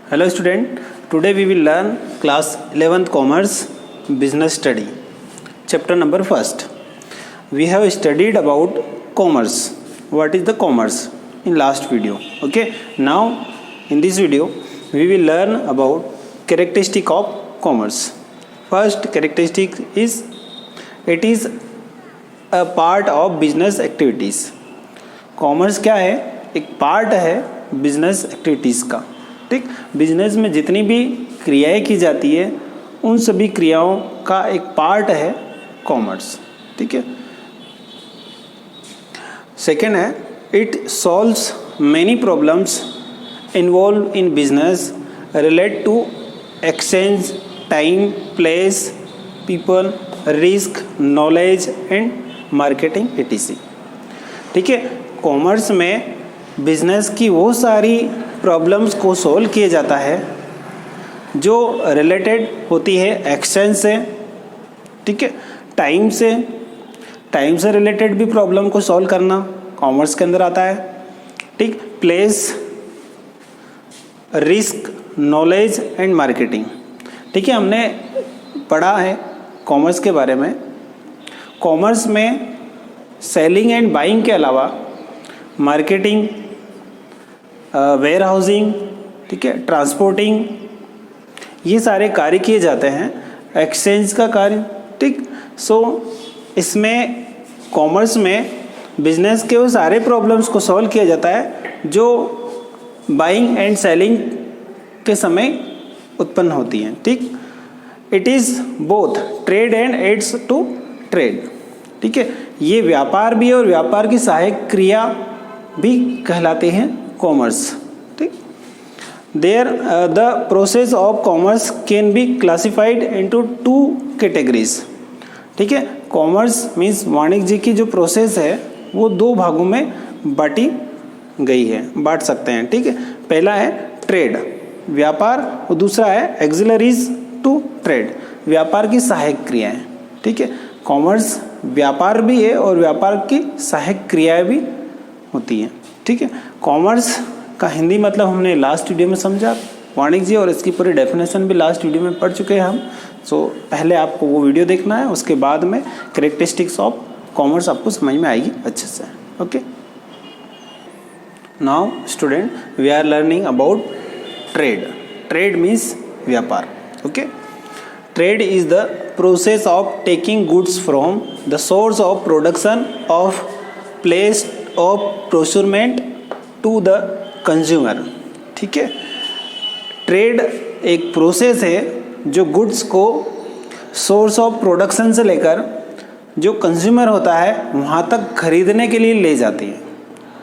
Hello student, today we will learn class 11th commerce business study. Chapter number 1st. We have studied about commerce. What is the commerce in last video. Okay. Now in this video we will learn about characteristic of commerce. First characteristic is it is a part of business activities. Commerce क्या है? एक part है business activities का. ठीक, business में जितनी भी क्रियाएं की जाती है उन सभी क्रियाओं का एक पार्ट है कॉमर्स. ठीक है. सेकेंड है it solves many problems involve in business relate to exchange, time, place, people, risk, knowledge and marketing etc. ठीक है. कॉमर्स में बिजनेस की वो सारी प्रॉब्लम्स को सॉल्व किया जाता है जो रिलेटेड होती है एक्सचेंज से. ठीक है. टाइम से रिलेटेड भी प्रॉब्लम को सॉल्व करना कॉमर्स के अंदर आता है. ठीक. Place, risk, knowledge and marketing. ठीक है. हमने पढ़ा है कॉमर्स के बारे में. कॉमर्स में सेलिंग एंड बाइंग के अलावा मार्केटिंग, वेयर हाउसिंग, ठीक है, ट्रांसपोर्टिंग, ये सारे कार्य किए जाते हैं. एक्सचेंज का कार्य. ठीक. सो इसमें कॉमर्स में बिजनेस के वो सारे प्रॉब्लम्स को सॉल्व किया जाता है जो बाइंग एंड सेलिंग के समय उत्पन्न होती हैं. ठीक. It is both trade and aids to trade. ठीक है. ये व्यापार भी है और व्यापार की सहायक क्रिया भी कहलाते हैं कॉमर्स. ठीक. There the process of commerce can be classified into two categories. ठीक है. कॉमर्स मीन्स वाणिज्य की जो प्रोसेस है वो दो भागों में बांटी गई है, बांट सकते हैं. ठीक है. पहला है ट्रेड, व्यापार, और दूसरा है एक्सिलरीज टू ट्रेड, व्यापार की सहायक क्रियाएं. ठीक है. कॉमर्स व्यापार भी है और व्यापार की सहायक क्रियाएं भी होती हैं. ठीक है. कॉमर्स का हिंदी मतलब हमने लास्ट वीडियो में समझा. वाणिज्य और इसकी पूरी डेफिनेशन भी लास्ट वीडियो में पढ़ चुके हैं हम. सो पहले आपको वो वीडियो देखना है, उसके बाद में कैरेक्टरिस्टिक्स ऑफ कॉमर्स आपको समझ में आएगी अच्छे से. Okay. Now student we are learning about trade. Trade means व्यापार. Okay. Trade is the process of taking goods from the source of production of place of procurement to the consumer. ठीक है. Trade एक process है जो goods को source of production से लेकर जो कंज्यूमर होता है वहाँ तक खरीदने के लिए ले जाती है.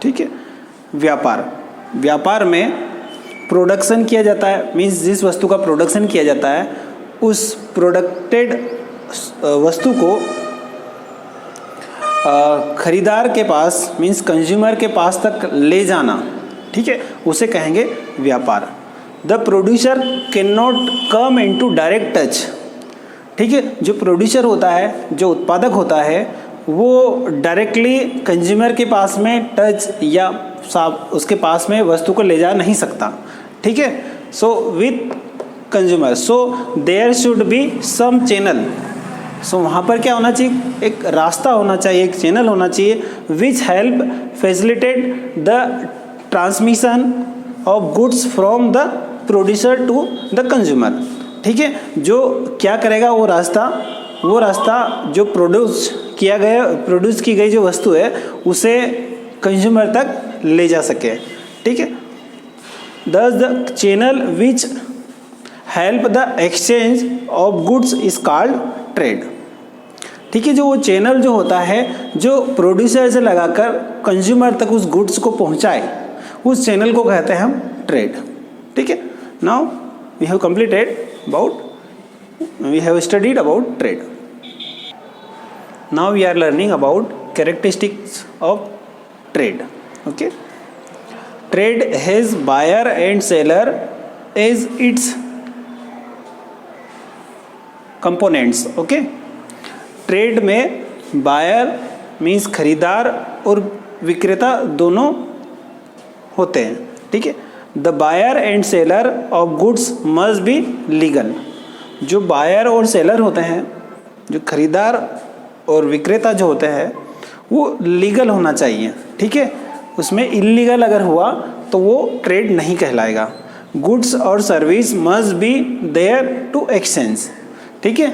ठीक है. व्यापार में प्रोडक्शन किया जाता है, मीन्स जिस वस्तु का प्रोडक्शन किया जाता है उस प्रोडक्टेड वस्तु को खरीदार के पास मीन्स कंज्यूमर के पास तक ले जाना. ठीक है. उसे कहेंगे व्यापार. The producer can not come into direct touch. ठीक है. जो प्रोड्यूसर होता है, जो उत्पादक होता है, वो डायरेक्टली कंज्यूमर के पास में टच या उसके पास में वस्तु को ले जा नहीं सकता. ठीक है. So with consumer, so there should be some channel. So वहाँ पर क्या होना चाहिए? एक रास्ता होना चाहिए, एक चैनल होना चाहिए which help facilitate the transmission of goods from the producer to the consumer. ठीक है. जो क्या करेगा वो रास्ता जो प्रोड्यूस की गई जो वस्तु है उसे कंज्यूमर तक ले जा सके. ठीक है. दस the channel which help the exchange of goods is called trade. ठीक है. जो वो चैनल जो होता है जो प्रोड्यूसर से लगाकर कंज्यूमर तक उस गुड्स को पहुंचाए, उस चैनल को कहते हैं हम ट्रेड. ठीक है. Now we have studied about trade. Now we are learning about characteristics of trade. Okay. Trade has buyer and seller as its components. Okay. Trade में बायर मीन्स खरीदार और विक्रेता दोनों होते हैं. ठीक है. The buyer and seller of goods must be legal. जो बायर और सेलर होते हैं, जो खरीदार और विक्रेता जो होते हैं, वो लीगल होना चाहिए, ठीक है। उसमें इलीगल अगर हुआ तो वो ट्रेड नहीं कहलाएगा। गुड्स और service must be there to exchange, ठीक है।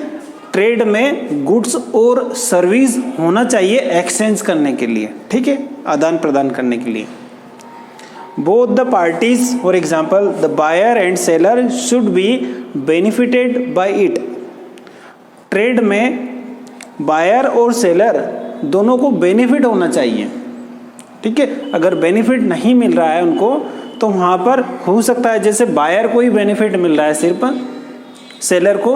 ट्रेड में गुड्स और सर्विस होना चाहिए एक्सचेंज करने के लिए, ठीक है, आदान प्रदान करने के लिए। Both the parties, for example the buyer and seller, should be benefited by it. Trade में बायर और सेलर दोनों को बेनिफिट होना चाहिए, ठीक है। अगर बेनिफिट नहीं मिल रहा है उनको तो वहाँ पर हो सकता है जैसे बायर को ही बेनिफिट मिल रहा है, सिर्फ सेलर को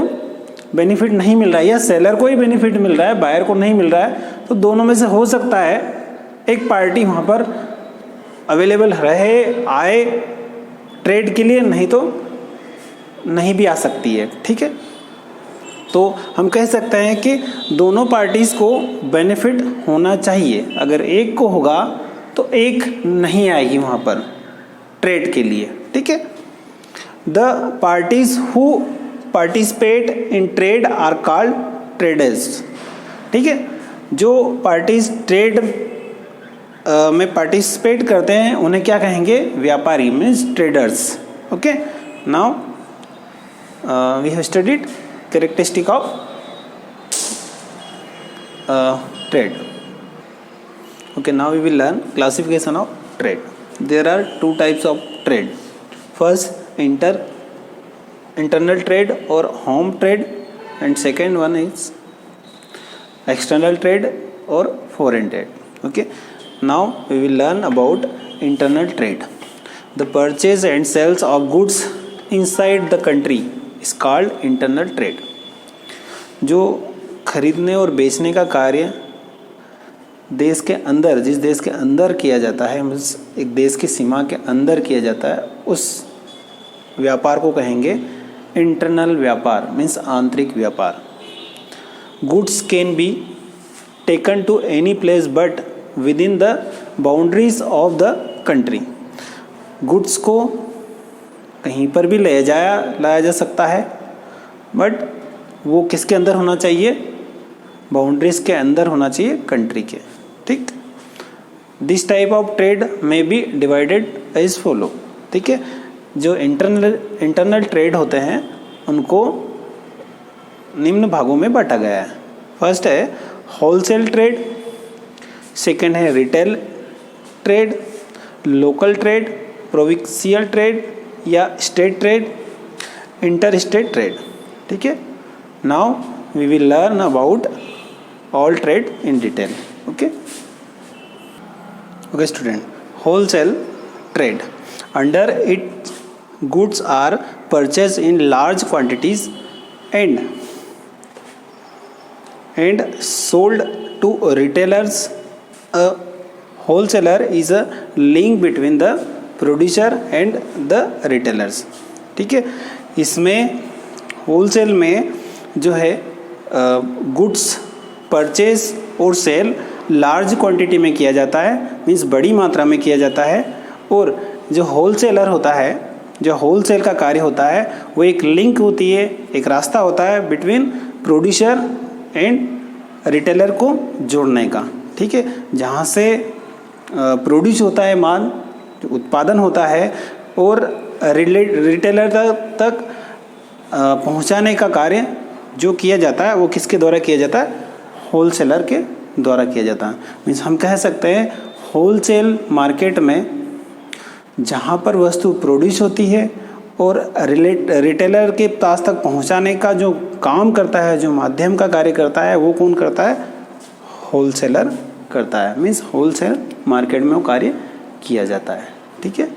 बेनिफिट नहीं मिल रहा है, या सेलर को ही बेनिफिट मिल रहा है, बायर को नहीं मिल रहा है, तो दोनों में से हो सकता है एक पार्टी वहाँ पर अवेलेबल रहे, आए ट्रेड के लिए, नहीं तो नहीं भी आ सकती है, ठीक है। तो हम कह सकते हैं कि दोनों पार्टीज़ को बेनिफिट होना चाहिए। अगर एक को होगा तो एक नहीं आएगी वहाँ पर ट्रेड के लिए, ठीक है। The parties who participate in trade are called traders, ठीक है। जो पार्टीज ट्रेड में पार्टिसिपेट करते हैं उन्हें क्या कहेंगे? व्यापारी, means traders. Okay, now we have studied characteristic of trade. Okay, now we will learn classification of trade. There are two types of trade. First, internal trade or home trade, and second one is external trade or foreign trade. Okay, now we will learn about internal trade. The purchase and sales of goods inside the country is called internal trade. जो खरीदने और बेचने का कार्य देश के अंदर, जिस देश के अंदर किया जाता है, एक देश की सीमा के अंदर किया जाता है, उस व्यापार को कहेंगे इंटरनल व्यापार, मीन्स आंतरिक व्यापार। Goods can be taken to any place but within the boundaries of the country. Goods को कहीं पर भी लाया जा सकता है, बट वो किसके अंदर होना चाहिए? बाउंड्रीज के अंदर होना चाहिए, कंट्री के, ठीक। दिस टाइप ऑफ ट्रेड में बी डिवाइडेड एज फॉलो, ठीक है। जो इंटरनल ट्रेड होते हैं उनको निम्न भागों में बांटा गया है। फर्स्ट है होलसेल ट्रेड, सेकंड है retail trade, local trade, provincial trade या state trade, inter state trade, ठीक है। Now we will learn about all trade in detail. Okay student, wholesale trade, under it goods are purchased in large quantities and sold to retailers. A wholesaler is a link between the producer and the retailers, ठीक है। इसमें wholesale में जो है goods purchase और cell large quantity में किया जाता है, मीन्स बड़ी मात्रा में किया जाता है। और जो होलसेलर होता है, जो होलसेल का कार्य होता है, वो एक लिंक होती है, एक रास्ता होता है बिटवीन प्रोड्यूसर एंड रिटेलर को जोड़ने का, ठीक है। जहाँ से प्रोड्यूस होता है माल, जो उत्पादन होता है, और रिटेलर तक पहुँचाने का कार्य जो किया जाता है वो किसके द्वारा किया जाता है? होलसेलर के द्वारा किया जाता है। मीन्स हम कह सकते हैं होलसेल मार्केट में जहाँ पर वस्तु प्रोड्यूस होती है और रिटेलर के पास तक पहुँचाने का जो काम करता है, जो माध्यम का कार्य करता है, वो कौन करता है? होलसेलर करता है। मीन्स होलसेल मार्केट में वो कार्य किया जाता है, ठीक है।